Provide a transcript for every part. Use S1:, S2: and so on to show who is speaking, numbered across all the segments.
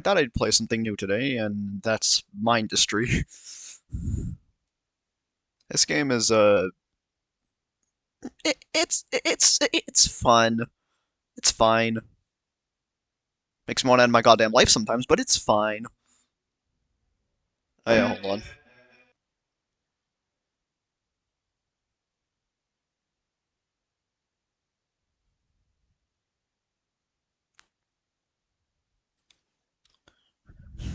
S1: I thought I'd play something new today, and that's Mindustry. This game is it's fun. It's fine. Makes me want to end my goddamn life sometimes, but it's fine. Oh yeah, hold on.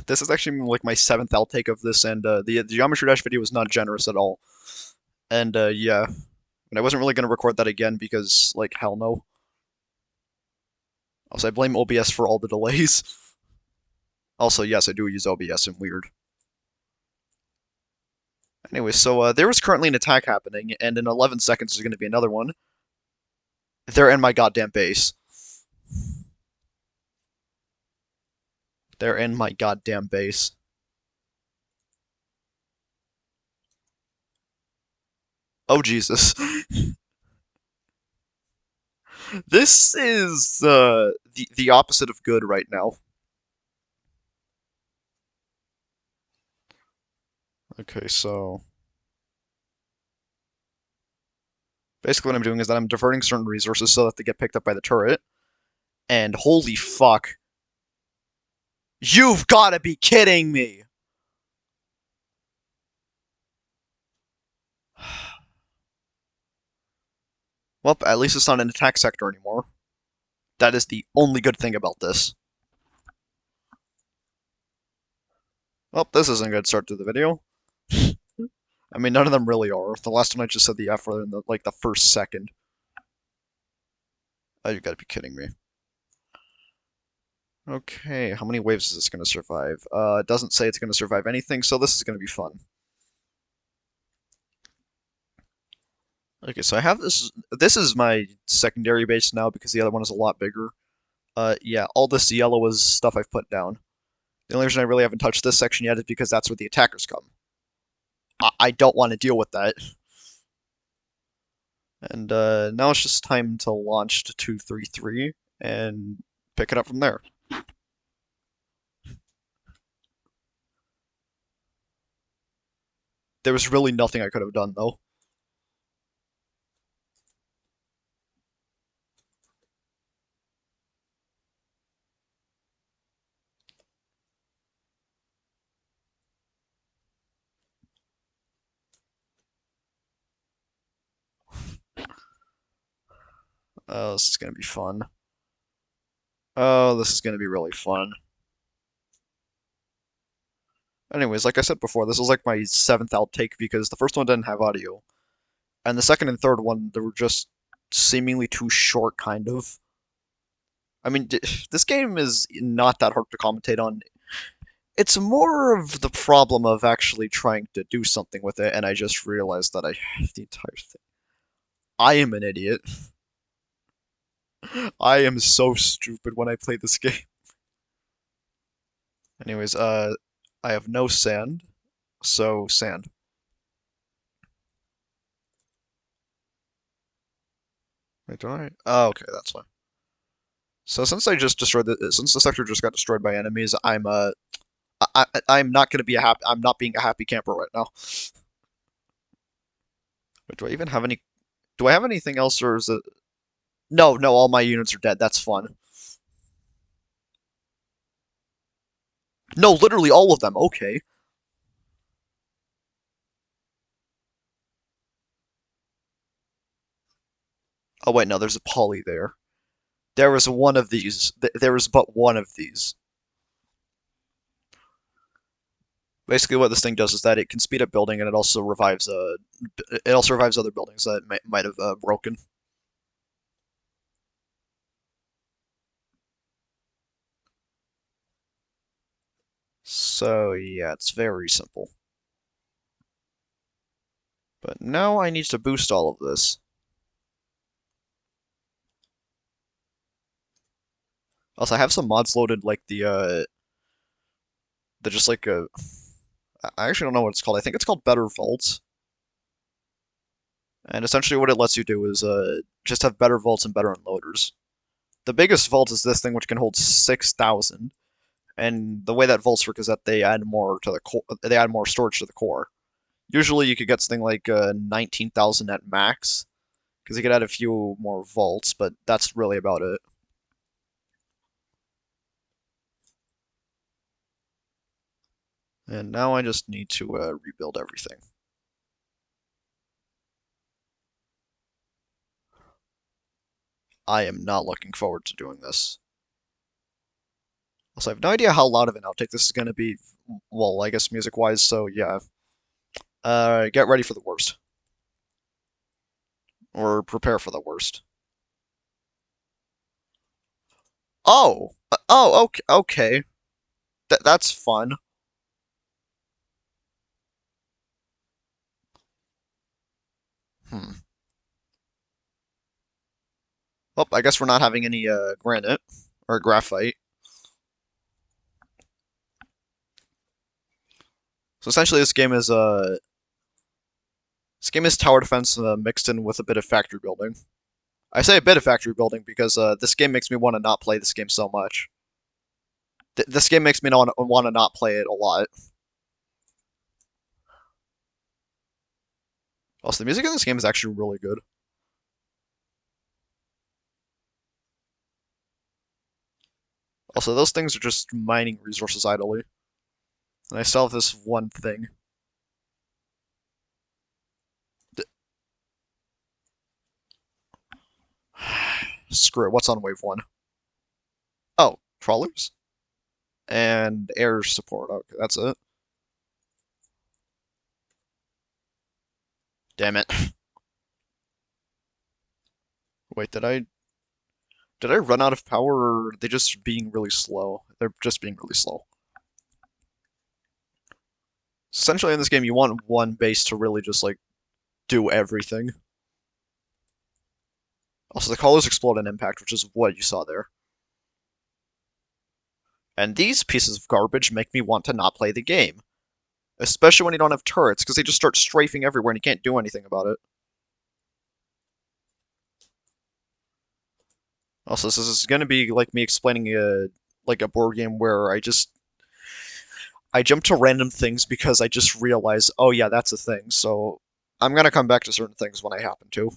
S1: This is actually like my seventh outtake of this, and the Geometry Dash video was not generous at all. And yeah, and I wasn't really gonna record that again because like hell no. Also, I blame OBS for all the delays. Also, yes, I do use OBS and weird. Anyway, so there is currently an attack happening, and in 11 seconds there's going to be another one. They're in my goddamn base. They're in my goddamn base. Oh, Jesus. This is the opposite of good right now. Okay, so basically what I'm doing is that I'm diverting certain resources so that they get picked up by the turret. And holy fuck. You've got to be kidding me! Well, at least it's not an attack sector anymore. That is the only good thing about this. Well, this isn't a good start to the video. I mean, none of them really are. The last one I just said the F word in like the first second. Oh, you gotta be kidding me. Okay, how many waves is this gonna survive? It doesn't say it's gonna survive anything, so this is gonna be fun. Okay, so I have this. This is my secondary base now because the other one is a lot bigger. Yeah, all this yellow is stuff I've put down. The only reason I really haven't touched this section yet is because that's where the attackers come. I don't want to deal with that. And now it's just time to launch to 233 and pick it up from there. There was really nothing I could have done, though. Oh, this is gonna be fun. Oh, this is gonna be really fun. Anyways, like I said before, this was like my seventh outtake because the first one didn't have audio. And the second and third one, they were just seemingly too short, kind of. I mean, this game is not that hard to commentate on. It's more of the problem of actually trying to do something with it, and I just realized that I have the entire thing. I am an idiot. I am so stupid when I play this game. Anyways, I have no sand, so sand. Wait, do I? Oh, okay, that's why. So since I just destroyed since the sector just got destroyed by enemies, I'm not gonna be a happy. I'm not being a happy camper right now. Wait, do I even have any? Do I have anything else, or is it? No, no, all my units are dead. That's fun. No, literally all of them. Okay. Oh wait, no, there's a poly there. There was one of these. There was but one of these. Basically, what this thing does is that it can speed up building, and it also revives other buildings that might have broken. So yeah, it's very simple. But now I need to boost all of this. Also, I have some mods loaded, like the just like I actually don't know what it's called. I think it's called Better Vaults. And essentially, what it lets you do is just have better vaults and better unloaders. The biggest vault is this thing, which can hold 6,000. And the way that volts work is that they add more to the core. They add more storage to the core. Usually, you could get something like 19,000 at max, because you could add a few more volts, but that's really about it. And now I just need to rebuild everything. I am not looking forward to doing this. Also, I have no idea how loud of an outtake this is going to be. Well, I guess music-wise, so yeah. Get ready for the worst. Or prepare for the worst. Oh, okay, okay. That's fun. Hmm. Well, I guess we're not having any granite or graphite. So essentially, this game is tower defense mixed in with a bit of factory building. I say a bit of factory building because this game makes me want to not play this game so much. This game makes me want to not play it a lot. Also, the music in this game is actually really good. Also, those things are just mining resources idly. And I still have this one thing. Screw it, what's on wave one? Oh, trawlers? And air support. Okay, that's it. Damn it. Wait, did I run out of power or are they just being really slow? They're just being really slow. Essentially in this game you want one base to really just like do everything. Also the colors explode on impact, which is what you saw there. And these pieces of garbage make me want to not play the game. Especially when you don't have turrets, because they just start strafing everywhere and you can't do anything about it. Also, this is going to be like me explaining like a board game where I jump to random things because I just realize, oh yeah, that's a thing. So I'm gonna come back to certain things when I happen to.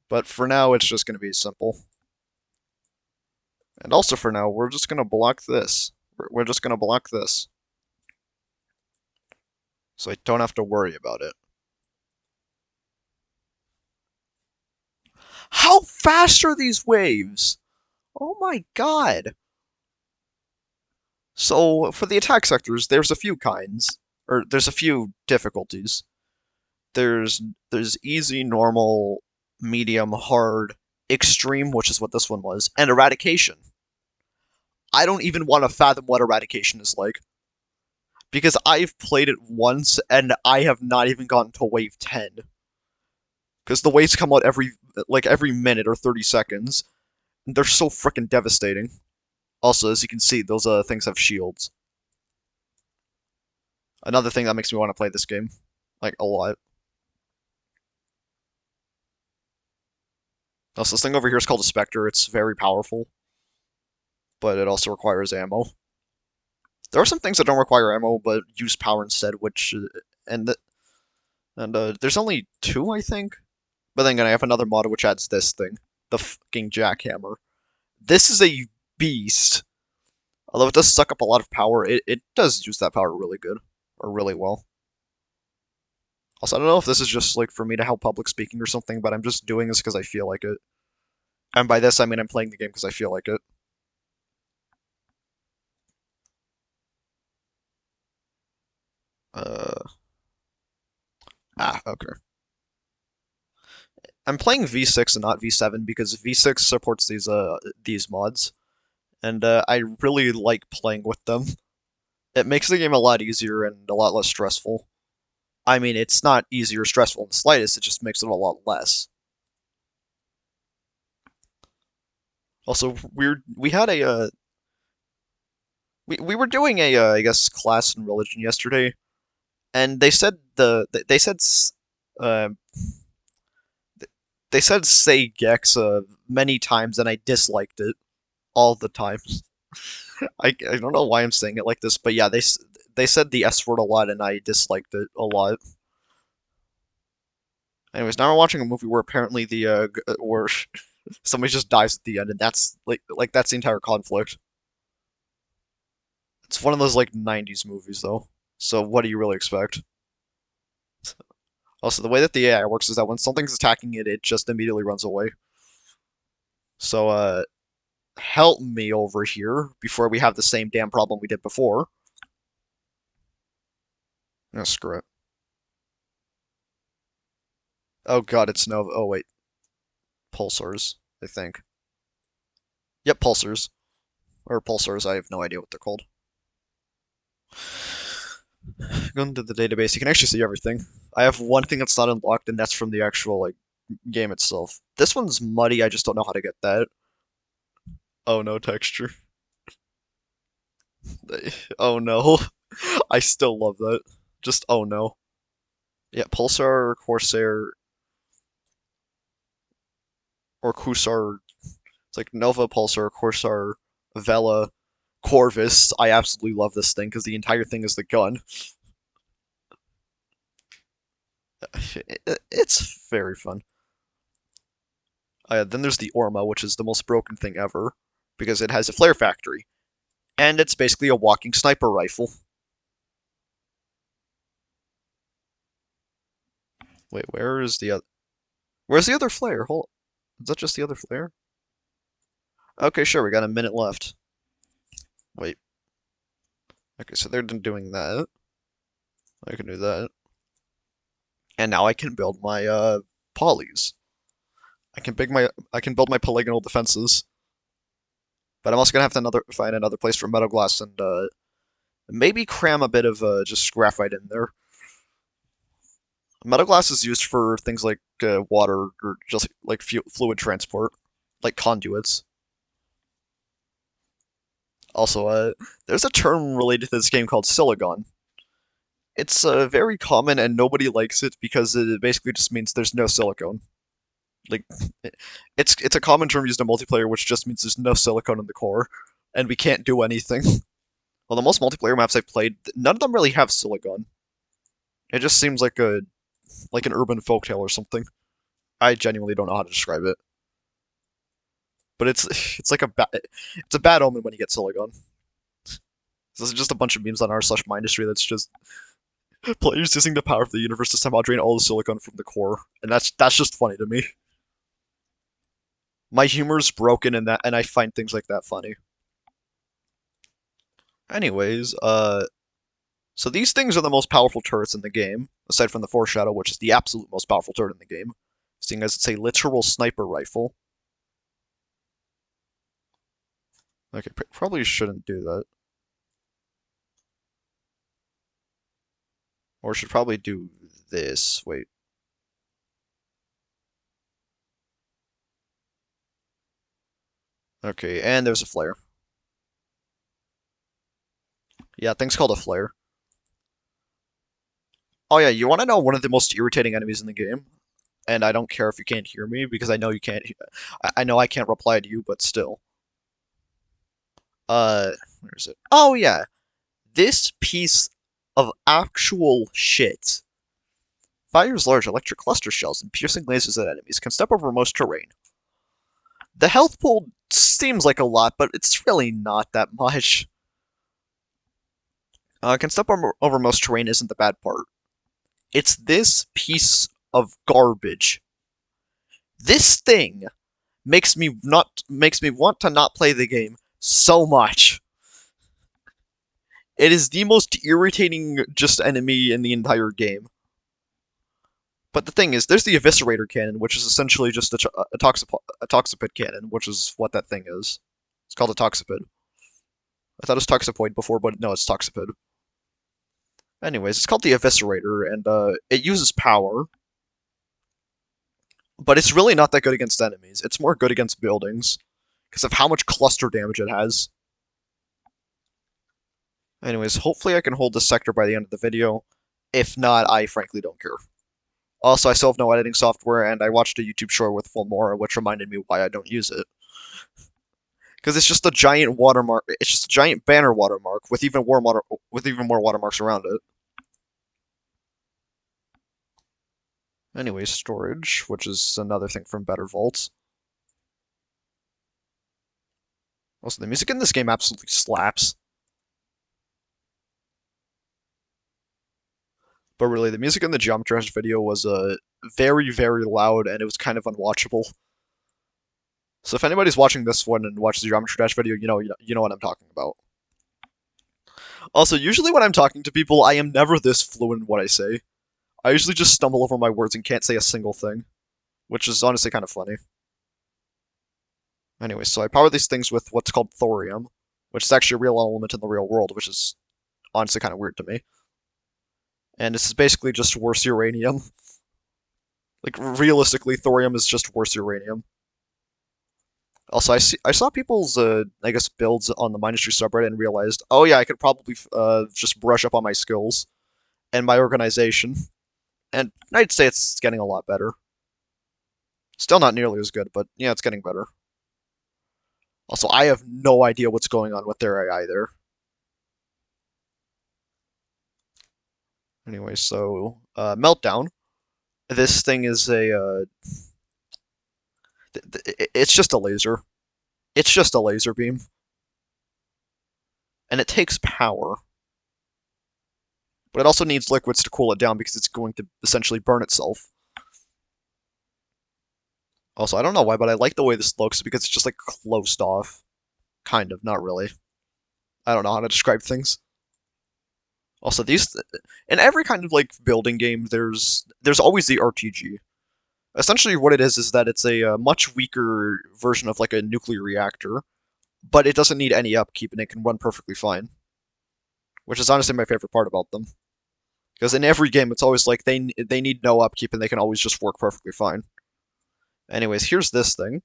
S1: But for now, it's just gonna be simple. And also for now, we're just gonna block this. We're just gonna block this. So I don't have to worry about it. How fast are these waves? Oh my god. So for the attack sectors, there's a few kinds, or there's a few difficulties. There's there's easy, normal, medium, hard, extreme, which is what this one was, and eradication. I don't even want to fathom what eradication is like because I've played it once and I have not even gotten to wave 10 because the waves come out every minute or 30 seconds. And they're so freaking devastating. Also, as you can see, those things have shields. Another thing that makes me want to play this game like a lot. Also, this thing over here is called a Spectre. It's very powerful, but it also requires ammo. There are some things that don't require ammo but use power instead, which and the, and there's only two, I think. But then again, I have another mod which adds this thing, the fucking jackhammer. This is a beast. Although it does suck up a lot of power, it does use that power really good or really well. Also, I don't know if this is just like for me to help public speaking or something, but I'm just doing this because I feel like it. And by this, I mean I'm playing the game because I feel like it. Uh, okay. I'm playing V6 and not V7 because V6 supports these mods, and I really like playing with them. It makes the game a lot easier and a lot less stressful. I mean, it's not easy or stressful in the slightest, it just makes it a lot less. Also, we had a we were doing a I guess class in religion yesterday, and they said uh, they said say Gex many times, and I disliked it all the times. I don't know why I'm saying it like this, but yeah, they said the S word a lot, and I disliked it a lot. Anyways, now we're watching a movie where apparently where somebody just dies at the end, and that's that's the entire conflict. It's one of those like '90s movies though. So what do you really expect? Also, the way that the AI works is that when something's attacking it, it just immediately runs away. So help me over here before we have the same damn problem we did before. Oh, screw it. Oh god, it's Nova. Oh wait, pulsars, I think. Yep, pulsars. Or pulsars, I have no idea what they're called. Go into the database, you can actually see everything. I have one thing that's not unlocked, and that's from the actual, like, game itself. This one's muddy, I just don't know how to get that. Oh no, texture. Oh no. I still love that. Just, oh no. Yeah, Pulsar, Corsair, or Cusar. It's like Nova, Pulsar, Corsair, Vela, Corvus. I absolutely love this thing because the entire thing is the gun. It's very fun. Then there's the Orma, which is the most broken thing ever because it has a flare factory, and it's basically a walking sniper rifle. Wait, where is the other? Where's the other flare? Hold, is that just the other flare? Okay, sure. We got a minute left. Wait. Okay, so they're doing that. I can do that, and now I can build my polys. I can build my polygonal defenses, but I'm also gonna have to find another place for metal glass and maybe cram a bit of just graphite in there. Metal glass is used for things like water or just like fluid transport, like conduits. Also, there's a term related to this game called silicon. It's very common and nobody likes it because it basically just means there's no silicone. Like, it's a common term used in multiplayer, which just means there's no silicone in the core, and we can't do anything. Well, the most multiplayer maps I've played, none of them really have silicone. It just seems like an urban folktale or something. I genuinely don't know how to describe it, but it's like it's a bad omen when you get silicone. This is just a bunch of memes on r/Mindustry that's just players using the power of the universe to somehow drain all the silicone from the core, and that's just funny to me. My humor's broken in that, and I find things like that funny. Anyways, so these things are the most powerful turrets in the game, aside from the Foreshadow, which is the absolute most powerful turret in the game, seeing as it's a literal sniper rifle. Okay, probably shouldn't do that. Or should probably do this. Wait. Okay, and there's a flare. Yeah, thing's called a flare. Oh yeah, you want to know one of the most irritating enemies in the game? And I don't care if you can't hear me because I know you can't. I know I can't reply to you, but still. Where is it? Oh yeah, this piece of actual shit fires large electric cluster shells and piercing lasers at enemies. Can step over most terrain. The health pool seems like a lot, but it's really not that much. Can step over most terrain isn't the bad part. It's this piece of garbage. This thing makes me want to not play the game so much. It is the most irritating just enemy in the entire game. But the thing is, there's the Eviscerator cannon, which is essentially just a Toxipid cannon, which is what that thing is. It's called a Toxipid. I thought it was Toxapoid before, but no, it's Toxipid. Anyways, it's called the Eviscerator, and it uses power, but it's really not that good against enemies. It's more good against buildings, because of how much cluster damage it has. Anyways, hopefully I can hold this sector by the end of the video. If not, I frankly don't care. Also, I still have no editing software, and I watched a YouTube short with Fulmora, which reminded me why I don't use it. Because it's just a giant watermark. It's just a giant banner watermark with even more watermarks around it. Anyway, storage, which is another thing from Better Vaults. Also, the music in this game absolutely slaps. But really, the music in the Geometry Dash video was very, very loud, and it was kind of unwatchable. So if anybody's watching this one and watches the Geometry Dash video, you know what I'm talking about. Also, usually when I'm talking to people, I am never this fluent in what I say. I usually just stumble over my words and can't say a single thing, which is honestly kind of funny. Anyway, so I power these things with what's called thorium, which is actually a real element in the real world, which is honestly kind of weird to me. And this is basically just worse uranium. Like, realistically, thorium is just worse uranium. Also, I saw people's, I guess, builds on the Mindustry subreddit and realized, oh yeah, I could probably just brush up on my skills and my organization. And I'd say it's getting a lot better. Still not nearly as good, but yeah, it's getting better. Also, I have no idea what's going on with their AI there. Anyway, so, Meltdown. This thing is it's just a laser. It's just a laser beam. And it takes power. But it also needs liquids to cool it down because it's going to essentially burn itself. Also, I don't know why, but I like the way this looks because it's just like closed off. Kind of, not really. I don't know how to describe things. Also, in every kind of like building game, there's always the RTG. Essentially, what it is that it's a much weaker version of like a nuclear reactor, but it doesn't need any upkeep and it can run perfectly fine. Which is honestly my favorite part about them. Because in every game, it's always like they need no upkeep and they can always just work perfectly fine. Anyways, here's this thing.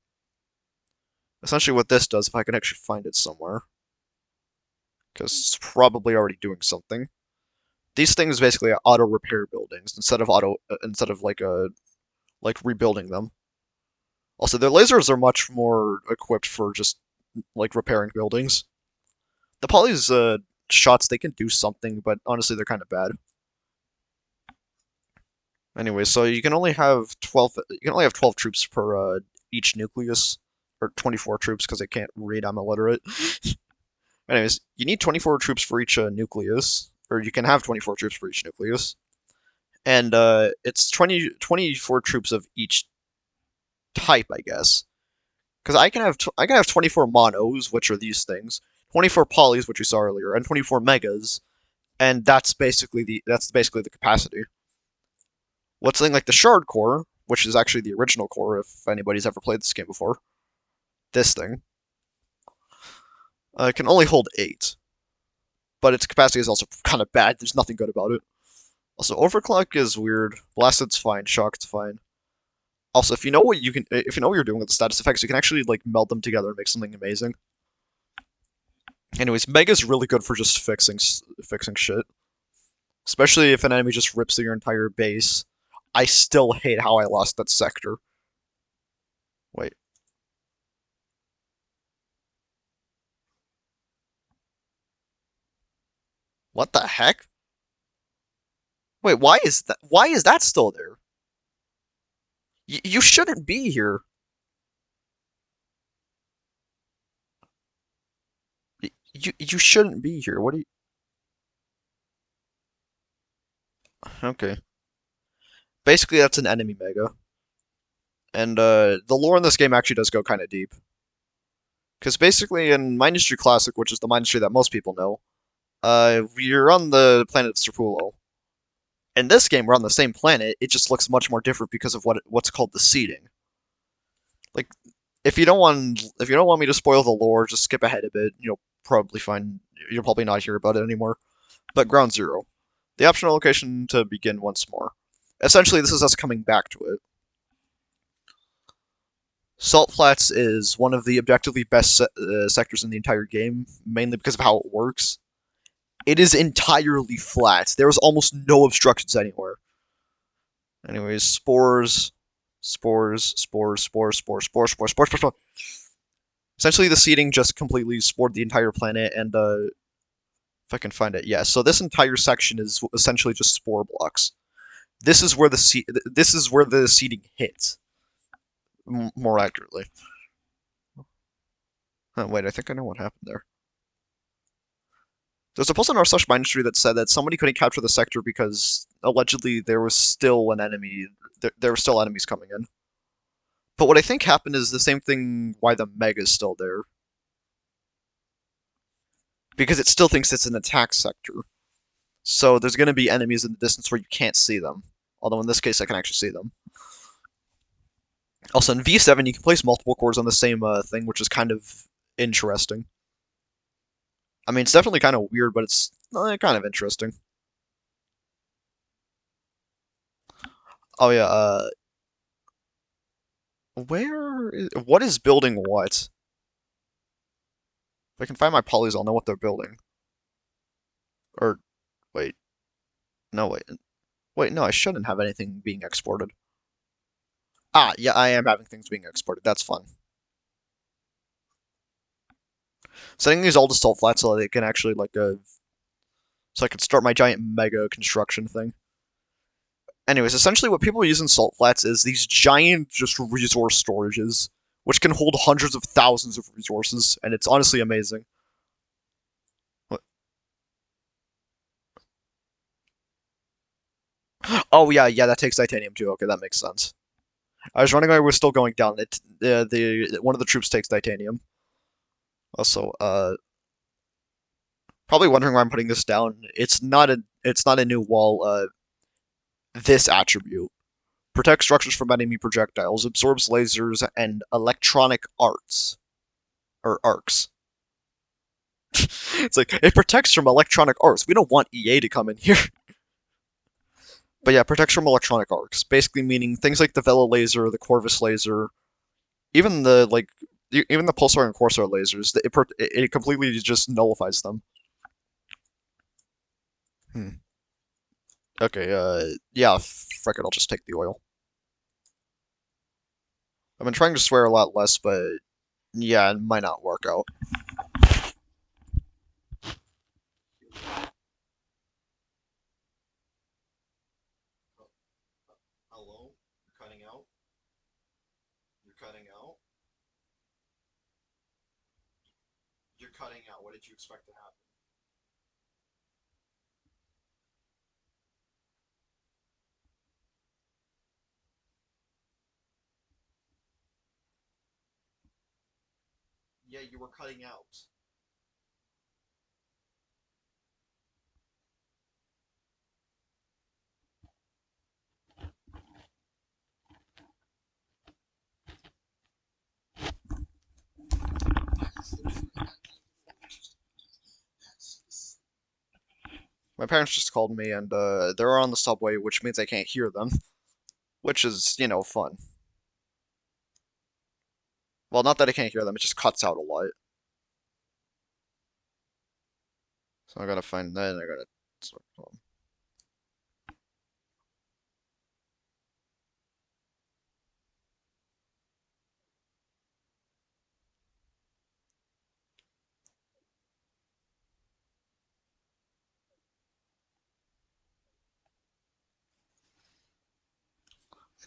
S1: Essentially what this does, if I can actually find it somewhere, because it's probably already doing something. These things basically auto repair buildings instead of like rebuilding them. Also, their lasers are much more equipped for just like repairing buildings. The Poly's shots, they can do something, but honestly they're kind of bad. Anyway, so you can only have 12 troops per each nucleus, or 24 troops because I can't read, I'm illiterate. Anyways, you need 24 troops for each nucleus, or you can have 24 troops for each nucleus. And it's 24 troops of each type, I guess. Because I can have 24 monos, which are these things, 24 polys, which we saw earlier, and 24 megas, and that's basically the capacity. What's something like the Shard Core, which is actually the original core, if anybody's ever played this game before, this thing, can only hold 8. But its capacity is also kind of bad. There's nothing good about it. Also, Overclock is weird. Blasted's fine. Shocked's fine. Also, if you know what you're doing with the status effects, you can actually like meld them together and make something amazing. Anyways, Mega's really good for just fixing shit. Especially if an enemy just rips through your entire base. I still hate how I lost that sector. Wait. What the heck? Wait, why is that still there? You shouldn't be here. You shouldn't be here. What are you? Okay. Basically, that's an enemy Mega. And the lore in this game actually does go kind of deep. Because basically, in Mindustry Classic, which is the Mindustry that most people know, we're on the planet of Serpulo. In this game, we're on the same planet. It just looks much more different because of what's called the seeding. Like, if you don't want me to spoil the lore, just skip ahead a bit. You'll probably find you'll probably not hear about it anymore. But Ground Zero, the optional location to begin once more. Essentially, this is us coming back to it. Salt Flats is one of the objectively best sectors in the entire game, mainly because of how it works. It is entirely flat. There's almost no obstructions anywhere. Anyways, spores, spores, spores, spores, spores, spores, spores, spores, spores, spores. Essentially, the seeding just completely explored the entire planet, and if I can find it, yeah. So this entire section is essentially just spore blocks. This is where the seeding hits, more accurately. Wait, I think I know what happened there. There's a post on our slash Mindustry that said that somebody couldn't capture the sector because allegedly there was still an enemy. There were still enemies coming in. But what I think happened is the same thing why the Meg is still there. Because it still thinks it's an attack sector. So there's going to be enemies in the distance where you can't see them. Although in this case I can actually see them. Also in V7 you can place multiple cores on the same thing, which is kind of interesting. I mean, it's definitely kind of weird, but it's kind of interesting. Oh yeah, what is building what? If I can find my polys, I'll know what they're building. Or, wait, no, wait, no, I shouldn't have anything being exported. Ah, yeah, I am having things being exported. That's fun. Setting these all to salt flat so they can actually so I can start my giant mega construction thing. Anyways, essentially what people use in salt flats is these giant just resource storages, which can hold hundreds of thousands of resources, and it's honestly amazing. Oh yeah, yeah, that takes titanium too. Okay, that makes sense. I was wondering why we're still going down. The one of the troops takes titanium. Also, probably wondering why I'm putting this down. It's not a new wall. This attribute protects structures from enemy projectiles, absorbs lasers and electronic arts or arcs. It's like it protects from electronic arcs. We don't want EA to come in here. But yeah, protects from electronic arcs, basically meaning things like the Vela laser, the Corvus laser, even even the Pulsar and Corsair lasers. It completely just nullifies them. Hmm. Okay, yeah, frick it, I'll just take the oil. I've been trying to swear a lot less, but yeah, it might not work out. Hello? You're cutting out? You're cutting out? You're cutting out. What did you expect to happen? Yeah, you were cutting out. My parents just called me and they're on the subway, which means I can't hear them, which is, fun. Well, not that I can't hear them, it just cuts out a lot. So I gotta find that, and I gotta.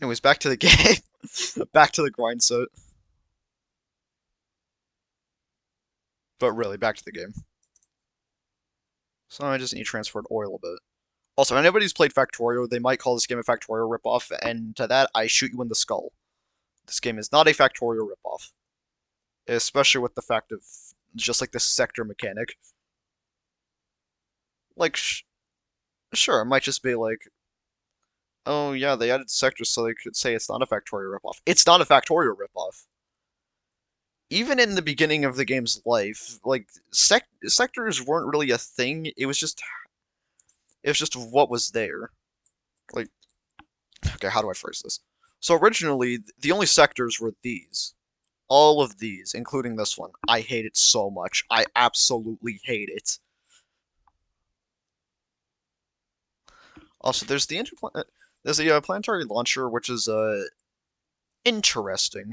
S1: Anyways, back to the game. Back to the grind set. But really, back to the game. So I just need transferred oil a bit. Also, if anybody's played Factorio, they might call this game a Factorio ripoff, and to that, I shoot you in the skull. This game is not a Factorio ripoff. Especially with the fact of just like the sector mechanic. Like, sure, it might just be like, oh yeah, they added sectors so they could say it's not a Factorio ripoff. It's not a Factorio ripoff. Even in the beginning of the game's life, like sectors weren't really a thing. It was just what was there. Like, okay, how do I phrase this? So originally, the only sectors were these. All of these, including this one. I hate it so much. I absolutely hate it. Also, there's a planetary launcher, which is interesting.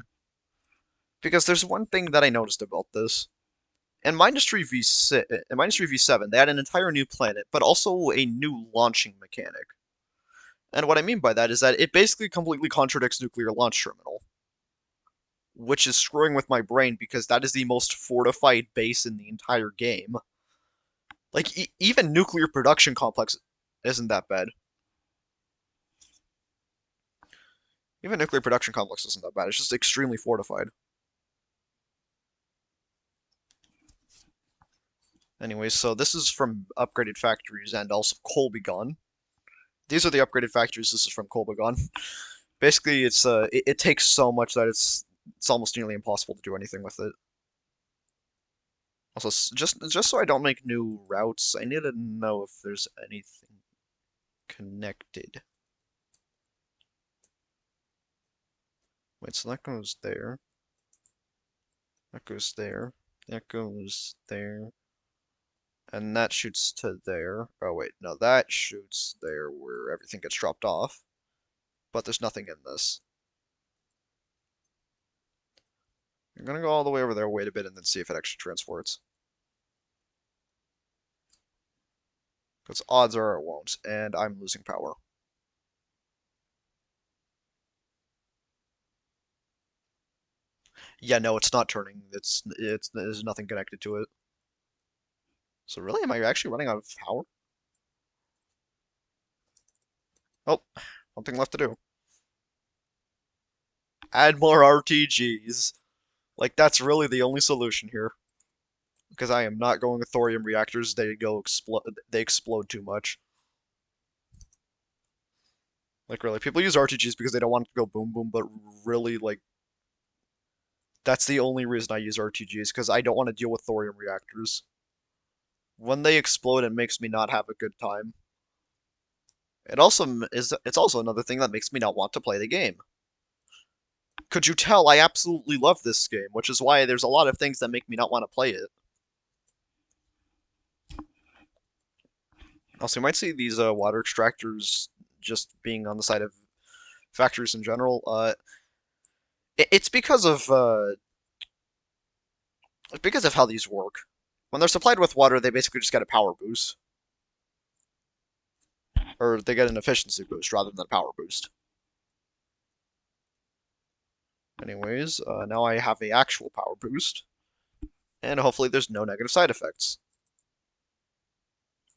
S1: Because there's one thing that I noticed about this. In Mindustry V6, in Mindustry V7, they had an entire new planet, but also a new launching mechanic. And what I mean by that is that it basically completely contradicts Nuclear Launch Terminal, which is screwing with my brain because that is the most fortified base in the entire game. Like, even Nuclear Production Complex isn't that bad. Even Nuclear Production Complex isn't that bad. It's just extremely fortified. Anyway, so this is from upgraded factories and also Colbigon. These are the upgraded factories. This is from Colbigon. Basically, it takes so much that it's almost nearly impossible to do anything with it. Also, just so I don't make new routes, I need to know if there's anything connected. Wait, so that goes there. That goes there. That goes there. And that shoots to there. Oh wait, no, that shoots there where everything gets dropped off. But there's nothing in this. I'm gonna go all the way over there, wait a bit, and then see if it actually transports. Because odds are it won't, and I'm losing power. Yeah, no, it's not turning. There's nothing connected to it. So really, am I actually running out of power? Oh, one thing left to do. Add more RTGs. Like that's really the only solution here. Because I am not going with thorium reactors. They explode too much. Like really, people use RTGs because they don't want it to go boom boom, but really like that's the only reason I use RTGs because I don't want to deal with thorium reactors. When they explode, it makes me not have a good time. It's also another thing that makes me not want to play the game. Could you tell I absolutely love this game, which is why there's a lot of things that make me not want to play it. Also, you might see these water extractors just being on the side of factories in general. It's because of how these work. When they're supplied with water, they basically just get a power boost, or they get an efficiency boost rather than a power boost. Anyways, now I have a actual power boost, and hopefully there's no negative side effects.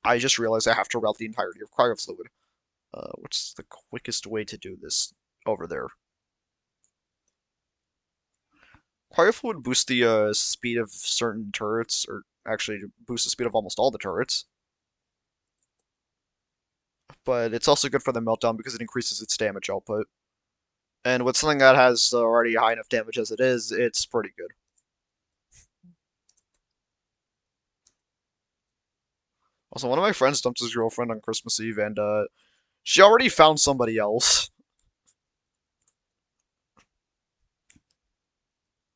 S1: I just realized I have to route the entirety of cryofluid. What's the quickest way to do this over there? Cryofluid boosts the speed of certain turrets, or actually boosts the speed of almost all the turrets. But it's also good for the meltdown because it increases its damage output. And with something that has already high enough damage as it is, it's pretty good. Also, one of my friends dumped his girlfriend on Christmas Eve, and she already found somebody else.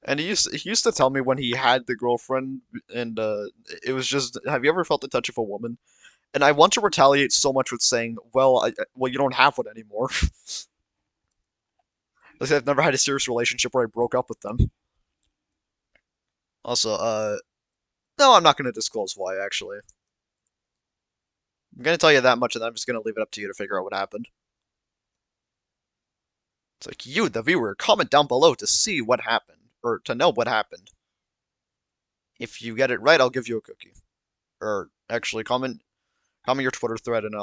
S1: And he used to tell me when he had the girlfriend, and it was just, have you ever felt the touch of a woman? And I want to retaliate so much with saying, well, you don't have one anymore. Like, I've never had a serious relationship where I broke up with them. Also, no, I'm not going to disclose why, actually. I'm going to tell you that much, and I'm just going to leave it up to you to figure out what happened. It's like, you, the viewer, comment down below to see what happened, or to know what happened. If you get it right, I'll give you a cookie. Or, actually, comment your Twitter thread, and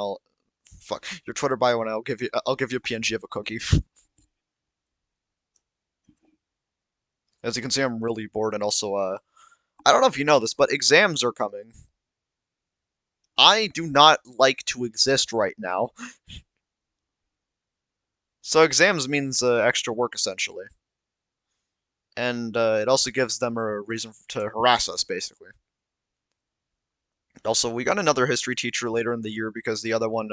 S1: fuck, your Twitter bio, and I'll give you a PNG of a cookie. As you can see, I'm really bored, and also, I don't know if you know this, but exams are coming. I do not like to exist right now. So exams means extra work, essentially. And it also gives them a reason to harass us, basically. Also, we got another history teacher later in the year because the other one,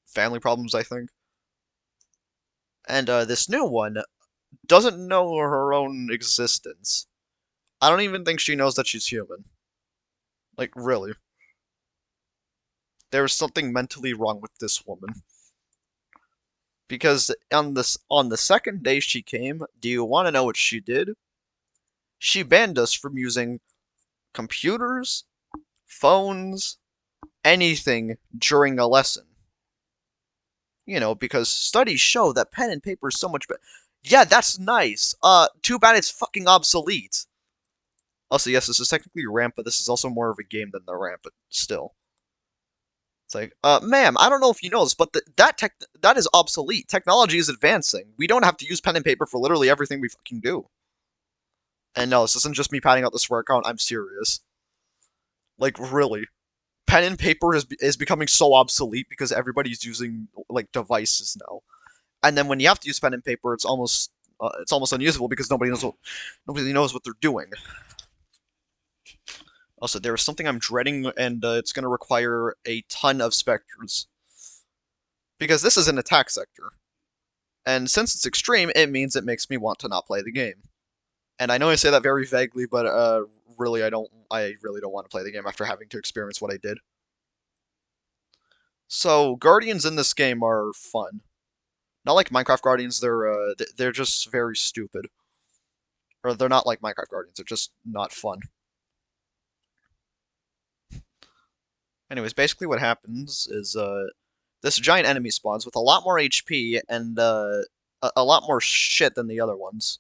S1: family problems, I think. And this new one doesn't know her own existence. I don't even think she knows that she's human. Like, really. There is something mentally wrong with this woman. Because on the second day she came, do you want to know what she did? She banned us from using computers, phones, anything during a lesson. Because studies show that pen and paper is so much better. Yeah, that's nice. Too bad it's fucking obsolete. Also, yes, this is technically ramp, but this is also more of a game than the ramp, but still. It's like, ma'am, I don't know if you know this, but that is obsolete. Technology is advancing. We don't have to use pen and paper for literally everything we fucking do. And no, this isn't just me padding out the swear count. I'm serious. Like, really. Pen and paper is becoming so obsolete because everybody's using, like, devices now. And then when you have to use pen and paper, it's almost unusable because nobody knows what they're doing. Also, there is something I'm dreading, and it's going to require a ton of specters. Because this is an attack sector. And since it's extreme, it means it makes me want to not play the game. And I know I say that very vaguely, but really I really don't want to play the game after having to experience what I did. So, Guardians in this game are fun. Not like Minecraft Guardians, they're just very stupid. Or they're not like Minecraft Guardians, they're just not fun. Anyways, basically what happens is this giant enemy spawns with a lot more HP and a lot more shit than the other ones.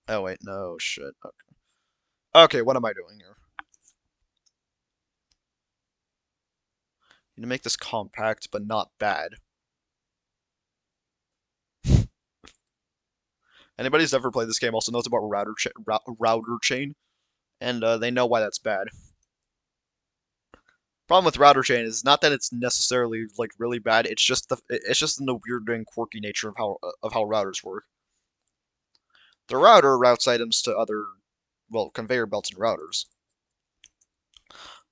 S1: Oh wait, no shit. Okay. Okay, what am I doing here? Need to make this compact, but not bad. Anybody who's ever played this game also knows about router chain, and they know why that's bad. Problem with router chain is not that it's necessarily like really bad. It's just in the weird and quirky nature of how routers work. The router routes items to other, well, conveyor belts and routers.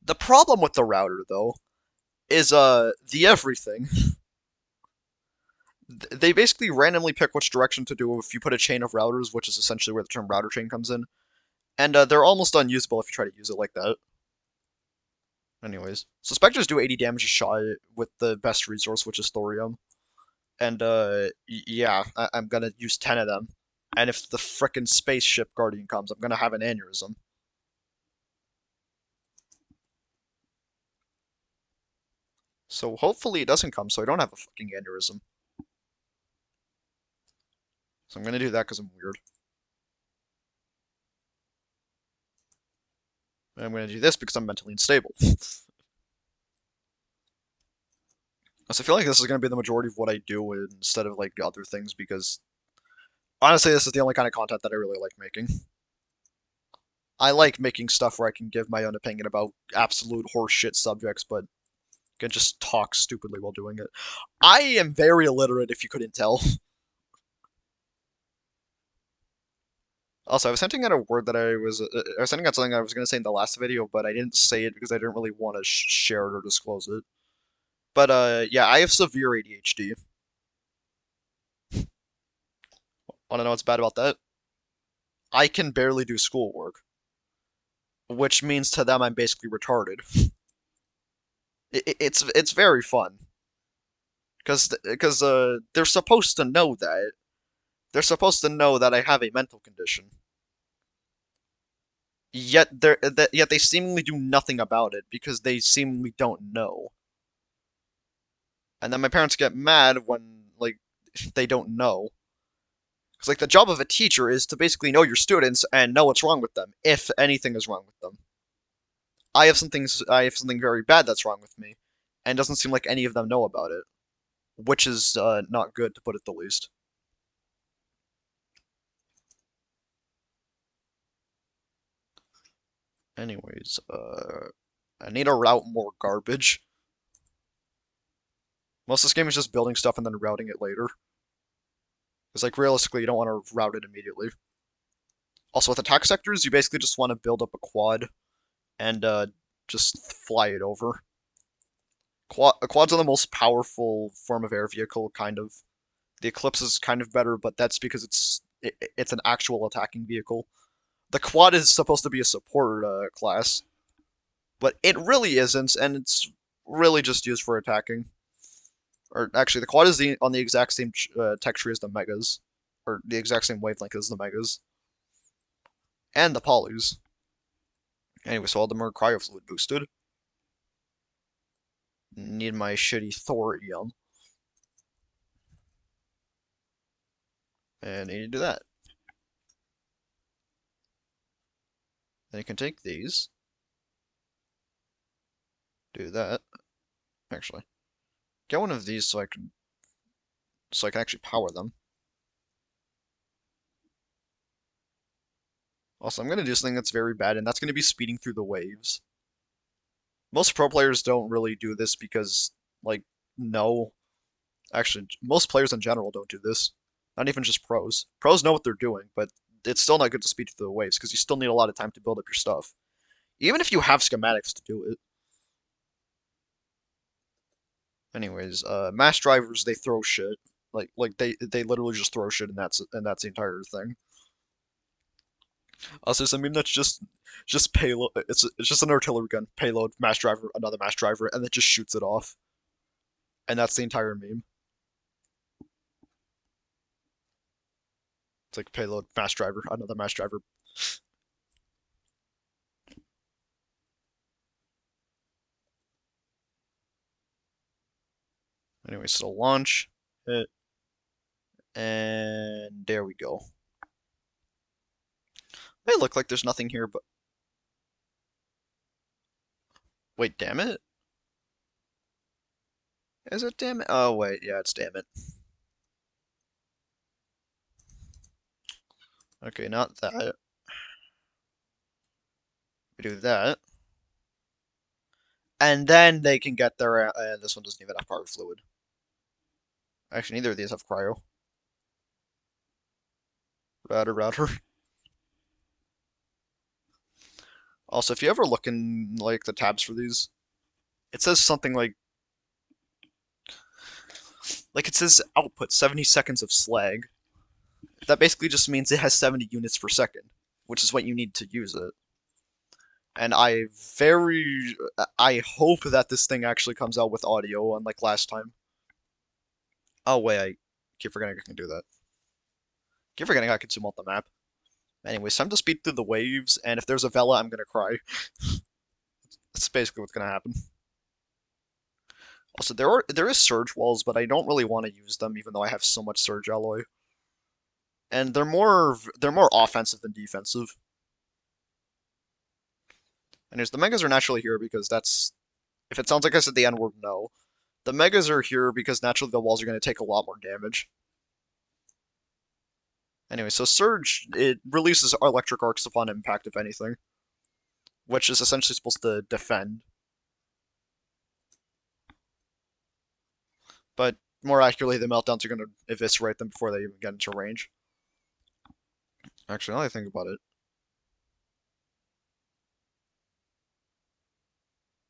S1: The problem with the router though is the everything. They basically randomly pick which direction to do if you put a chain of routers, which is essentially where the term router chain comes in. And they're almost unusable if you try to use it like that. Anyways, so Spectres do 80 damage a shot with the best resource, which is thorium. And yeah, I'm gonna use 10 of them. And if the frickin' spaceship guardian comes, I'm gonna have an aneurysm. So hopefully it doesn't come, so I don't have a fucking aneurysm. So I'm gonna do that because I'm weird. And I'm gonna do this because I'm mentally unstable. So I feel like this is gonna be the majority of what I do instead of like other things because honestly, this is the only kind of content that I really like making. I like making stuff where I can give my own opinion about absolute horseshit subjects, but can just talk stupidly while doing it. I am very illiterate, if you couldn't tell. Also, I was hinting at a word that I was hinting at something I was going to say in the last video, but I didn't say it because I didn't really want to share it or disclose it. But, yeah, I have severe ADHD. Want to know what's bad about that? I can barely do schoolwork, which means to them I'm basically retarded. It's very fun because they're supposed to know that. They're supposed to know that I have a mental condition. Yet they seemingly do nothing about it because they seemingly don't know. And then my parents get mad when like they don't know. Because like the job of a teacher is to basically know your students and know what's wrong with them, if anything is wrong with them. I have something very bad that's wrong with me, and it doesn't seem like any of them know about it, which is not good to put it the least. Anyways, I need to route more garbage. Most of this game is just building stuff and then routing it later. Because like realistically, you don't want to route it immediately. Also, with attack sectors, you basically just want to build up a quad and just fly it over. Quads are the most powerful form of air vehicle, kind of. The Eclipse is kind of better, but that's because it's an actual attacking vehicle. The quad is supposed to be a support class, but it really isn't, and it's really just used for attacking. Or actually, the quad is on the exact same tech tree as the megas, or the exact same wavelength as the megas, and the polys. Anyway, so all of them are cryo fluid boosted. Need my shitty thorium. And I need to do that. Then you can take these. Do that. Actually. Get one of these so I can actually power them. Also, I'm gonna do something that's very bad, and that's gonna be speeding through the waves. Most pro players don't really do this because, like, no. Actually, most players in general don't do this. Not even just pros. Pros know what they're doing, but it's still not good to speed through the waves because you still need a lot of time to build up your stuff. Even if you have schematics to do it. Anyways, mass drivers, they throw shit. Like they literally just throw shit, and that's the entire thing. Also, I mean that's just payload. It's just an artillery gun, payload, mass driver, another mass driver, and it just shoots it off. And that's the entire meme. It's like payload, mass driver, another mass driver. Anyway, so launch it, and there we go. May look like there's nothing here, but wait, damn it. Is it damn it? Oh wait, yeah, it's damn it. Okay, not that. We do that. And then they can get their, and this one doesn't even have power fluid. Actually, neither of these have cryo. Router. Also, if you ever look in, like, the tabs for these, it says something like it says output 70 seconds of slag. That basically just means it has 70 units per second, which is what you need to use it. And I hope that this thing actually comes out with audio, unlike last time. Oh wait, I keep forgetting I can do that. Keep forgetting I can zoom out the map. Anyways, time to speed through the waves, and if there's a Vela, I'm gonna cry. That's basically what's gonna happen. Also, there is surge walls, but I don't really want to use them, even though I have so much surge alloy. And they're more offensive than defensive. And the megas are naturally here because that's if it sounds like I said the N word, no. The megas are here because naturally the walls are going to take a lot more damage. Anyway, so surge it releases electric arcs upon impact, if anything, which is essentially supposed to defend. But more accurately, the meltdowns are going to eviscerate them before they even get into range. Actually, now that I think about it,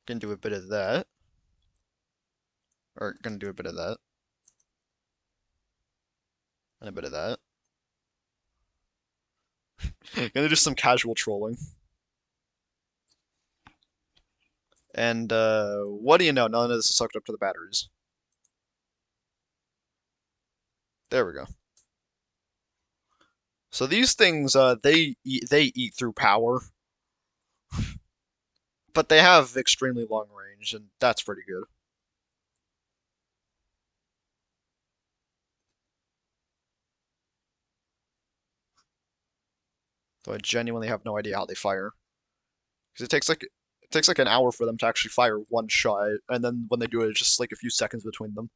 S1: can do a bit of that, or gonna do a bit of that, and a bit of that. Gonna do some casual trolling. And what do you know? None of this is hooked up to the batteries. There we go. So these things, they eat through power, but they have extremely long range, and that's pretty good. So I genuinely have no idea how they fire, because it takes like an hour for them to actually fire one shot, and then when they do it, it's just like a few seconds between them.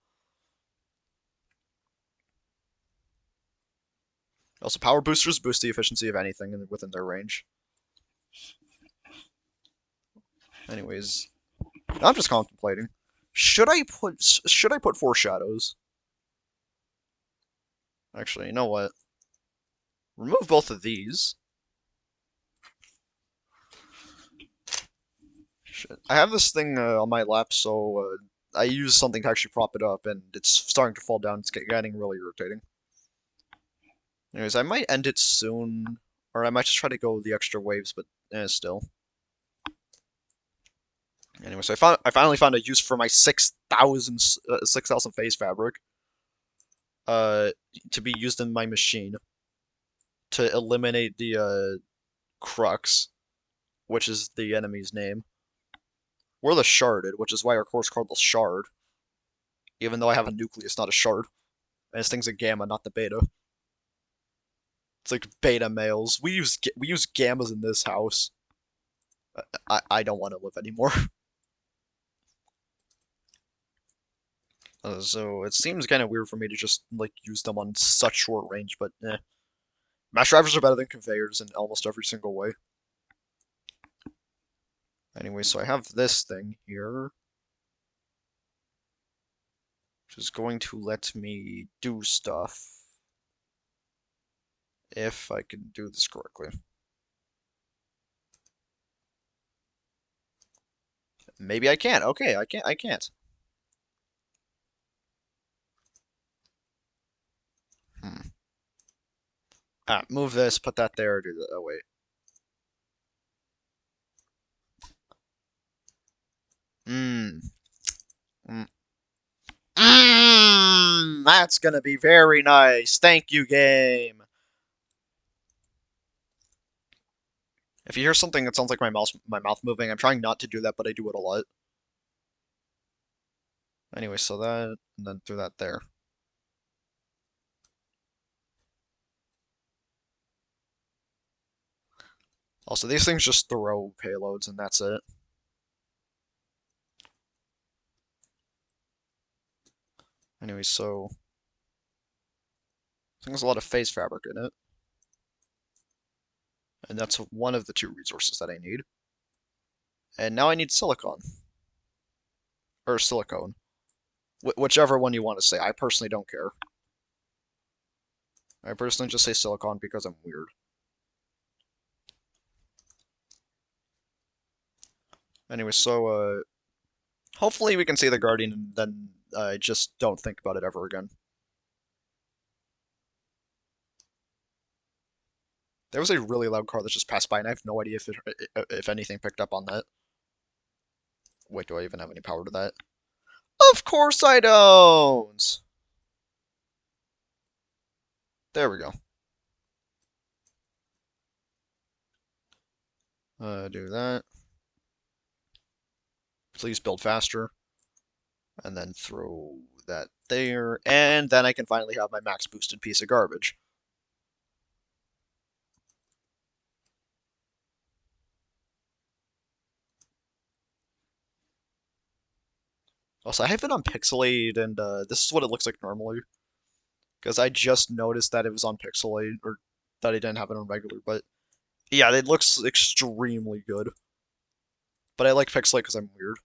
S1: Also, power boosters boost the efficiency of anything within their range. Anyways, I'm just contemplating. Should I put foreshadows? Actually, you know what? Remove both of these. Shit. I have this thing on my lap, so I use something to actually prop it up, and it's starting to fall down. It's getting really irritating. Anyways, I might end it soon, or I might just try to go the extra waves, but still. Anyway, so I finally found a use for my 6,000 phase fabric uh to be used in my machine to eliminate the Crux, which is the enemy's name. We're the Sharded, which is why our core's called the Shard, even though I have a nucleus, not a shard. And this thing's a gamma, not the beta. It's like beta males. We use gammas in this house. I don't want to live anymore. So it seems kind of weird for me to just like use them on such short range, but eh. Mass drivers are better than conveyors in almost every single way. Anyway, so I have this thing here, which is going to let me do stuff if I can do this correctly. Maybe I can't. Okay, I can't. Hmm. Move this, put that there, do that. Oh, wait. Hmm. Mm. That's gonna be very nice. Thank you, game. If you hear something that sounds like my mouth moving, I'm trying not to do that, but I do it a lot. Anyway, so that, and then through that there. Also, these things just throw payloads, and that's it. Anyway, so I think there's a lot of phase fabric in it, and that's one of the two resources that I need. And now I need silicon or silicone, whichever one you want to say. I personally don't care. I personally just say silicon because I'm weird. Anyway, so hopefully we can see the Guardian, and then I just don't think about it ever again. There was a really loud car that just passed by, and I have no idea if anything picked up on that. Wait, do I even have any power to that? Of course I don't! There we go. Do that. Please build faster. And then throw that there. And then I can finally have my max boosted piece of garbage. Also, I have it on Pixelate, and this is what it looks like normally. Because I just noticed that it was on Pixelate, or that I didn't have it on regular, but yeah, it looks extremely good. But I like Pixelate because I'm weird.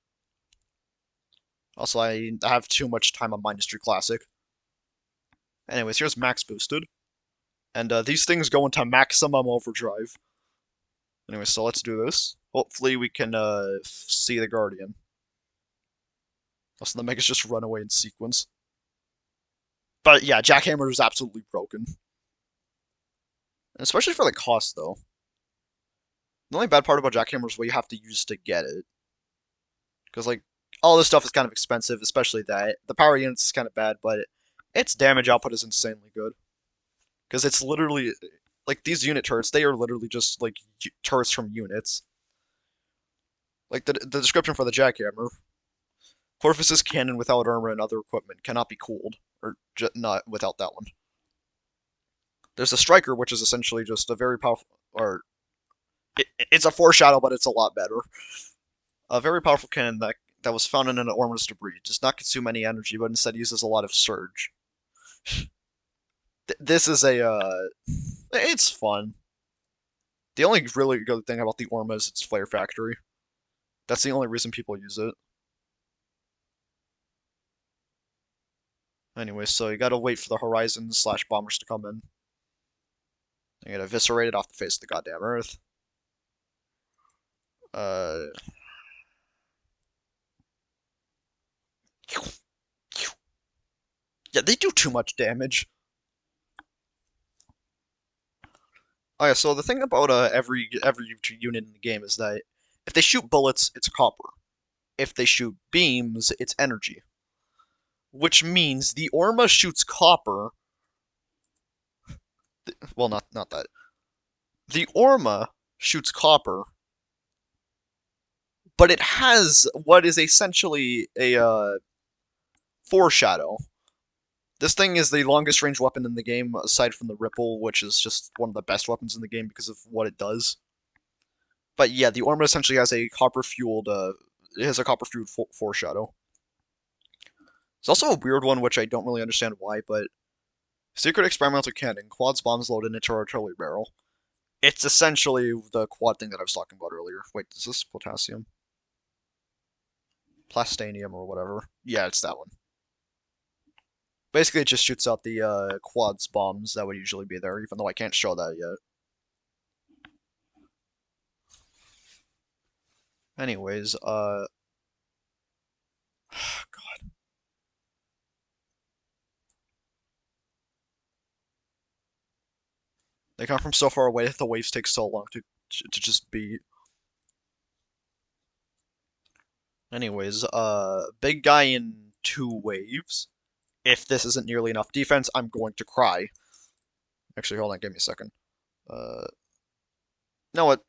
S1: Also, I have too much time on Mindustry Classic. Anyways, here's max boosted. And these things go into maximum overdrive. Anyway, so let's do this. Hopefully we can see the Guardian. Also, the Megas just run away in sequence. But yeah, Jackhammer is absolutely broken. And especially for the cost, though. The only bad part about Jackhammer is what you have to use to get it. Because, like, all this stuff is kind of expensive, especially that. The power units is kind of bad, but its damage output is insanely good. Because it's literally, like, these unit turrets, they are literally just, like, turrets from units. Like, the description for the Jackhammer. Corvus's cannon without armor and other equipment cannot be cooled. Or, not without that one. There's a Striker, which is essentially just a very powerful, or it's a foreshadow, but it's a lot better. A very powerful cannon that was found in an Ormus debris. Does not consume any energy, but instead uses a lot of surge. This is a, it's fun. The only really good thing about the Orma is its flare factory. That's the only reason people use it. Anyway, so you gotta wait for the Horizon slash bombers to come in. You get eviscerated off the face of the goddamn Earth. Uh, yeah, they do too much damage. Oh yeah, so the thing about every unit in the game is that if they shoot bullets, it's copper. If they shoot beams, it's energy. Which means the Orma shoots copper. Well, not that. The Orma shoots copper, but it has what is essentially a foreshadow. This thing is the longest range weapon in the game, aside from the Ripple, which is just one of the best weapons in the game because of what it does. But yeah, the Orma essentially has a copper-fueled, it has a copper-fueled foreshadow. It's also a weird one, which I don't really understand why, but Secret Experimental Cannon, quads bombs loaded into artillery barrel. It's essentially the quad thing that I was talking about earlier. Wait, is this potassium? Plastanium or whatever. Yeah, it's that one. Basically, it just shoots out the quads bombs that would usually be there, even though I can't show that yet. Anyways, God. They come from so far away that the waves take so long to just beat. Anyways, big guy in 2 waves. If this isn't nearly enough defense, I'm going to cry. Actually, hold on, give me a second. Uh, no, what?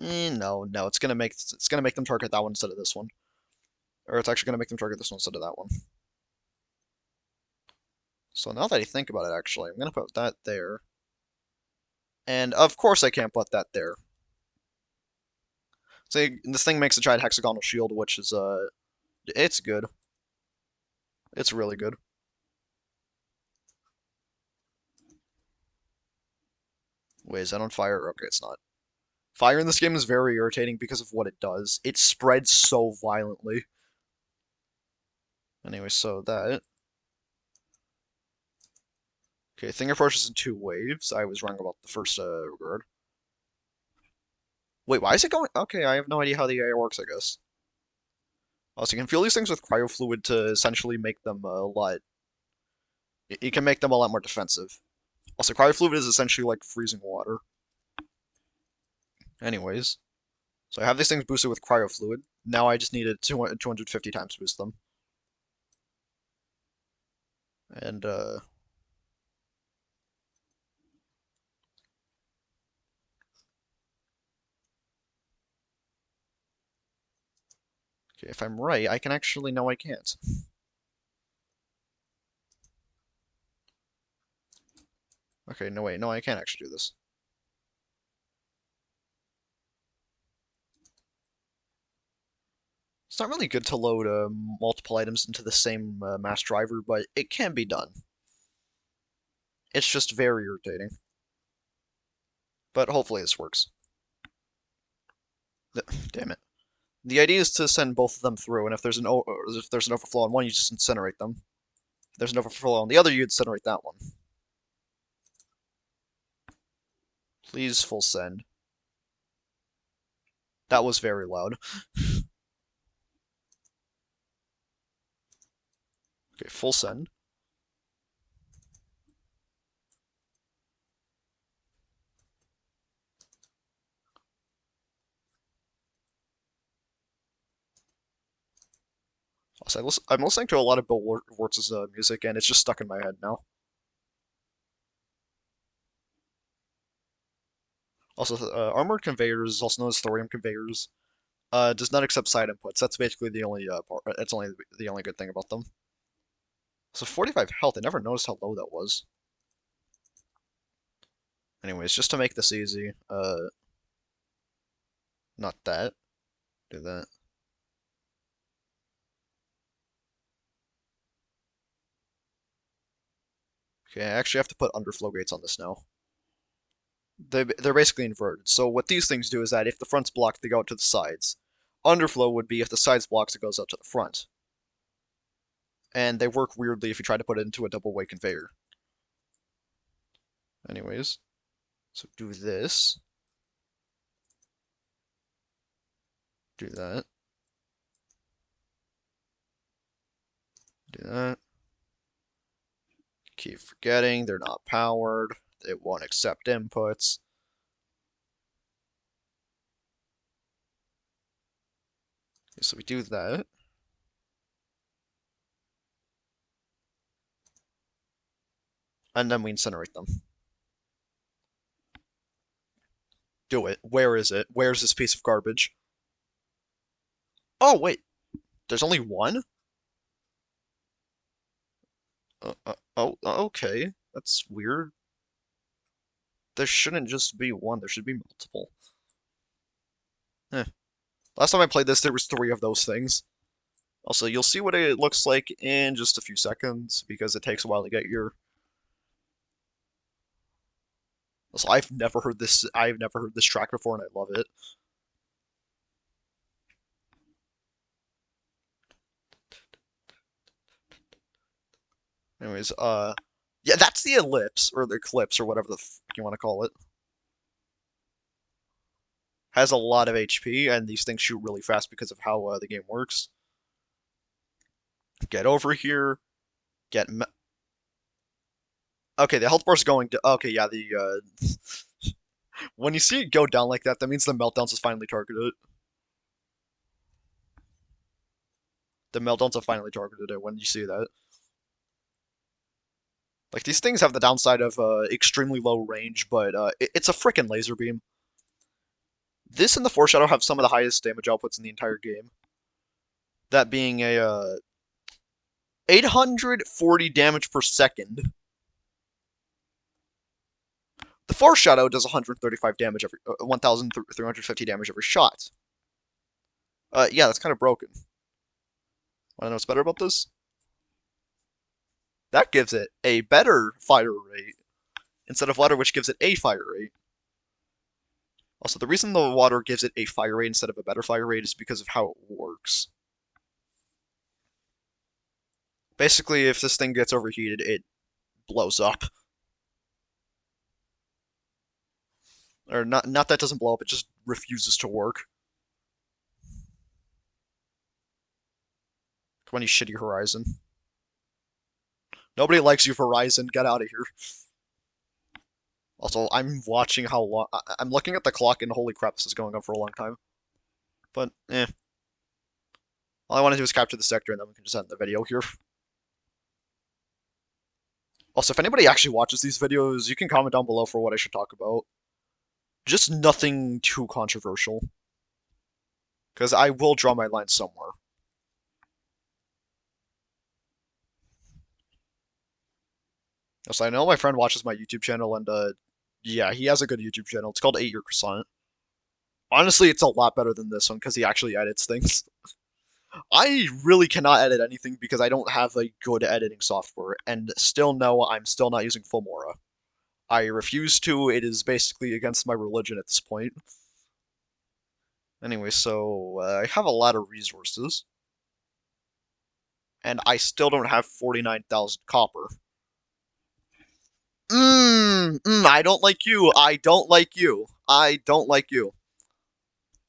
S1: No, it's gonna make them target that one instead of this one, or it's actually gonna make them target this one instead of that one. So now that I think about it, actually, I'm gonna put that there, and of course I can't put that there. So this thing makes a giant hexagonal shield, which is it's good. It's really good. Wait, is that on fire? Okay, it's not. Fire in this game is very irritating because of what it does. It spreads so violently. Anyway, so that. Okay, thing approaches in 2 waves. I was wrong about the first regard. Wait, why is it going? Okay, I have no idea how the AI works, I guess. Also, you can fuel these things with cryofluid to essentially make them a lot. You can make them a lot more defensive. Also, cryofluid is essentially like freezing water. Anyways, so I have these things boosted with cryofluid. Now I just need a 250 times boost them. And, okay, if I'm right, I can actually, no, I can't. Okay, no, wait, no, I can't actually do this. It's not really good to load multiple items into the same mass driver, but it can be done. It's just very irritating. But hopefully this works. Damn it. The idea is to send both of them through, and if there's an overflow on one, you just incinerate them. If there's an overflow on the other, you incinerate that one. Please full send. That was very loud. Okay, full send. Also, I'm listening to a lot of Bill Wurtz's music, and it's just stuck in my head now. Also, armored conveyors, also known as thorium conveyors, does not accept side inputs. That's basically the only part. That's only the only good thing about them. So 45 health. I never noticed how low that was. Anyways, just to make this easy, not that. Do that. Okay, I actually have to put underflow gates on this now. They're basically inverted. So what these things do is that if the front's blocked, they go out to the sides. Underflow would be if the sides blocks, it goes out to the front. And they work weirdly if you try to put it into a double-way conveyor. Anyways, so do this. Do that. Do that. Keep forgetting they're not powered. They won't accept inputs. So we do that. And then we incinerate them. Do it. Where is it? Where's this piece of garbage? Oh, wait. There's only one? Okay. That's weird. There shouldn't just be one. There should be multiple. Eh. Last time I played this, there was three of those things. Also, you'll see what it looks like in just a few seconds, because it takes a while to get your... Also, I've never heard this track before, and I love it. Anyways, yeah, that's the ellipse, or the eclipse, or whatever the f you want to call it. Has a lot of HP, and these things shoot really fast because of how the game works. Get over here. Get... Okay, the health bar's going to... Okay, yeah, when you see it go down like that, that means the meltdowns is finally targeted. The meltdowns have finally targeted it when you see that. Like, these things have the downside of extremely low range, but it's a freaking laser beam. This and the Foreshadow have some of the highest damage outputs in the entire game. That being a 840 damage per second. The Foreshadow does 135 damage every 1,350 damage every shot. Yeah, that's kind of broken. Wanna know what's better about this? That gives it a better fire rate instead of water, which gives it a fire rate. Also, the reason the water gives it a fire rate instead of a better fire rate is because of how it works. Basically, if this thing gets overheated, it blows up. Or not that it doesn't blow up, it just refuses to work. Come on, you shitty Horizon. Nobody likes you, Horizon. Get out of here. Also, I'm watching how long... I'm looking at the clock, and holy crap, this is going on for a long time. But, eh. All I want to do is capture the sector, and then we can just end the video here. Also, if anybody actually watches these videos, you can comment down below for what I should talk about. Just nothing too controversial. Because I will draw my line somewhere. So I know my friend watches my YouTube channel, and yeah, he has a good YouTube channel. It's called 8 Year Croissant. Honestly, it's a lot better than this one because he actually edits things. I really cannot edit anything because I don't have a good editing software, and still no, I'm still not using Filmora. I refuse to. It is basically against my religion at this point. Anyway, so I have a lot of resources, and I still don't have 49,000 copper. I don't like you. I don't like you. I don't like you.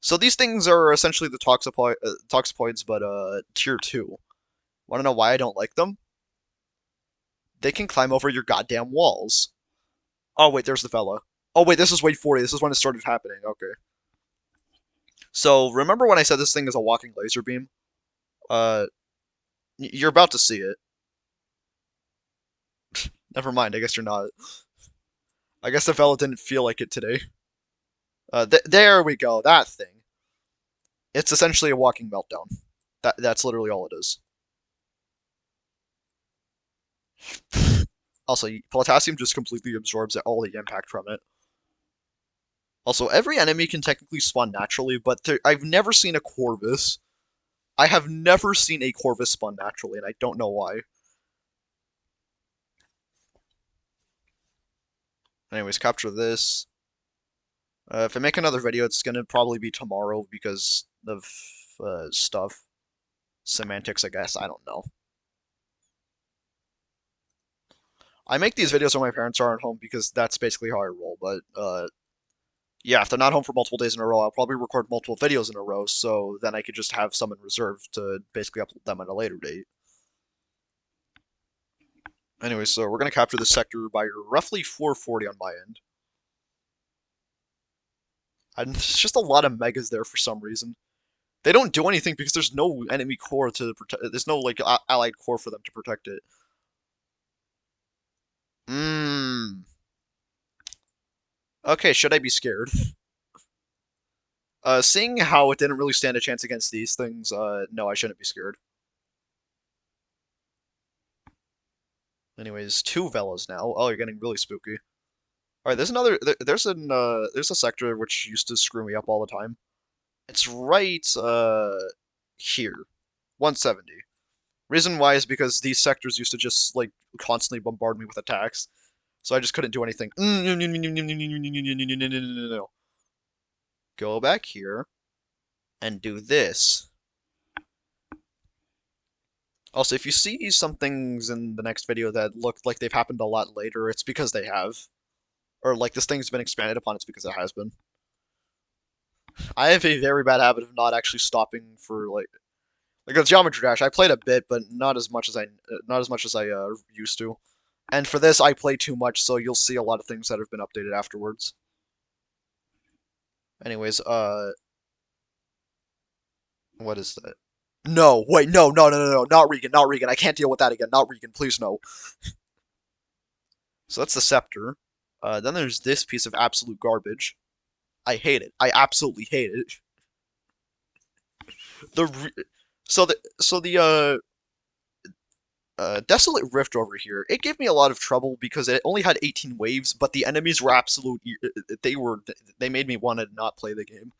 S1: So these things are essentially the toxapoids, but tier 2. Want to know why I don't like them? They can climb over your goddamn walls. Oh wait, there's the fella. Oh wait, this is wave 40. This is when it started happening. Okay. So remember when I said this thing is a walking laser beam? Uh, you're about to see it. Never mind. I guess you're not. I guess the fella didn't feel like it today. There we go. That thing. It's essentially a walking meltdown. That's literally all it is. Also, potassium just completely absorbs all the impact from it. Also, every enemy can technically spawn naturally, but I've never seen a Corvus. I have never seen a Corvus spawn naturally, and I don't know why. Anyways, capture this. If I make another video, it's gonna probably be tomorrow because of stuff. Semantics, I guess. I don't know. I make these videos when my parents aren't home because that's basically how I roll, but yeah, if they're not home for multiple days in a row, I'll probably record multiple videos in a row, so then I could just have some in reserve to basically upload them at a later date. Anyway, so we're going to capture this sector by roughly 440 on my end. And there's just a lot of megas there for some reason. They don't do anything because there's no enemy core to protect. There's no like allied core for them to protect it. Mmm. Okay, should I be scared? Seeing how it didn't really stand a chance against these things, no, I shouldn't be scared. Anyways, two Velas now. Oh, you're getting really spooky. All right, there's another. There's a sector which used to screw me up all the time. It's right here, 170. Reason why is because these sectors used to just like constantly bombard me with attacks, so I just couldn't do anything. Go back here and do this. Also, if you see some things in the next video that look like they've happened a lot later, it's because they have. Or like this thing's been expanded upon, it's because it has been. I have a very bad habit of not actually stopping for like a Geometry Dash. I played a bit, but not as much as I used to. And for this, I play too much, so you'll see a lot of things that have been updated afterwards. Anyways, what is that? No, wait, no, not Regan, not Regan. I can't deal with that again. Not Regan, please no. So that's the scepter. Then there's this piece of absolute garbage. I hate it. I absolutely hate it. The re so the Desolate Rift over here, it gave me a lot of trouble because it only had 18 waves, but the enemies were absolute. They made me want to not play the game.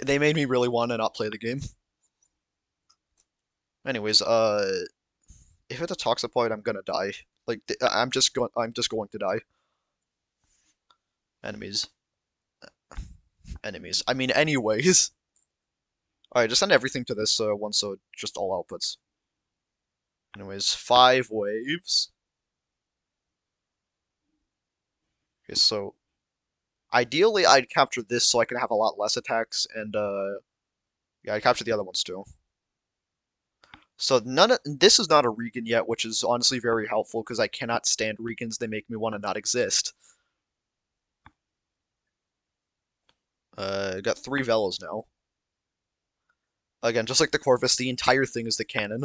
S1: They made me really want to not play the game. Anyways, if it's a Toxapoid, I'm gonna die. Like I'm just going to die. Enemies, enemies. I mean, anyways. All right, just send everything to this one, so just all outputs. Anyways, 5 waves. Okay, so ideally I'd capture this so I can have a lot less attacks, and yeah, I'd capture the other ones too. So none of this is not a Regan yet, which is honestly very helpful because I cannot stand Regans. They make me want to not exist. Got 3 Velas now. Again, just like the Corvus, the entire thing is the cannon.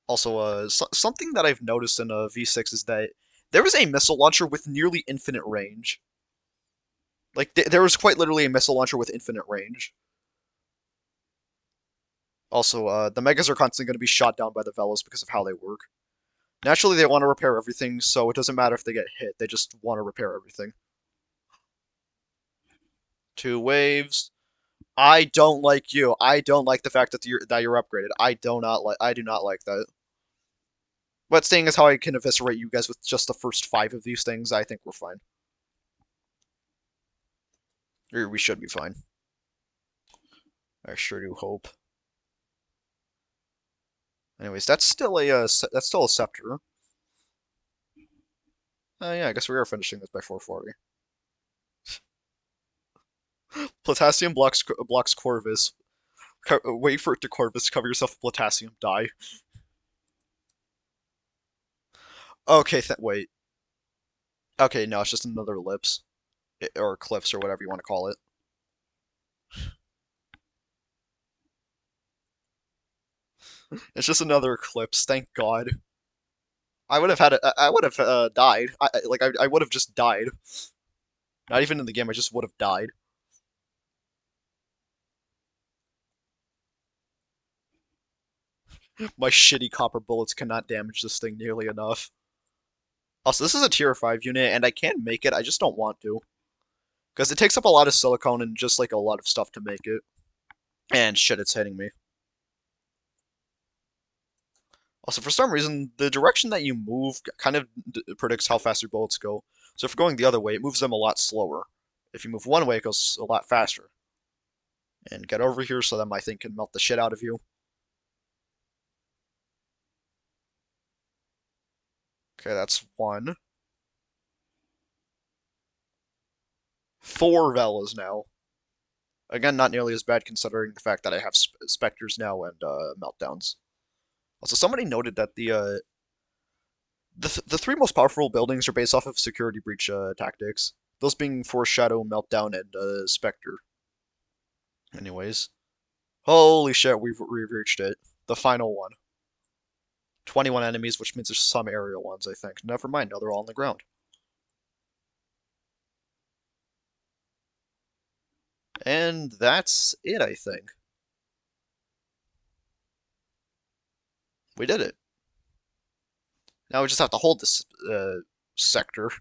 S1: Also, something that I've noticed in V6 is that there is a missile launcher with nearly infinite range. Like, there is quite literally a missile launcher with infinite range. Also, the Megas are constantly going to be shot down by the Velas because of how they work. Naturally, they want to repair everything, so it doesn't matter if they get hit. They just want to repair everything. 2 waves. I don't like you. I don't like the fact that you're upgraded. I do not like that. But seeing as how I can eviscerate you guys with just the first 5 of these things, I think we're fine. Or we should be fine. I sure do hope. Anyways, that's still a scepter. Yeah, I guess we are finishing this by 440. Potassium blocks Corvus. Wait for it to Corvus. Cover yourself with potassium. Die. Okay, wait. Okay, no, it's just another ellipse. Or eclipse, or whatever you want to call it. It's just another eclipse, thank God. I would have had it. I would have died. I would have just died. Not even in the game. I just would have died. My shitty copper bullets cannot damage this thing nearly enough. Also, this is a tier 5 unit, and I can make it. I just don't want to because it takes up a lot of silicone and just like a lot of stuff to make it. And shit, it's hitting me. Also, for some reason, the direction that you move kind of predicts how fast your bullets go. So if you're going the other way, it moves them a lot slower. If you move one way, it goes a lot faster. And get over here so that my thing can melt the shit out of you. Okay, that's 1. 4 Velas now. Again, not nearly as bad considering the fact that I have Spectres now and Meltdowns. Also, somebody noted that the 3 most powerful buildings are based off of security breach tactics. Those being Foreshadow, Meltdown, and Spectre. Anyways. Holy shit, we've reached it. The final one. 21 enemies, which means there's some aerial ones, I think. Never mind, now they're all on the ground. And that's it, I think. We did it. Now we just have to hold this sector.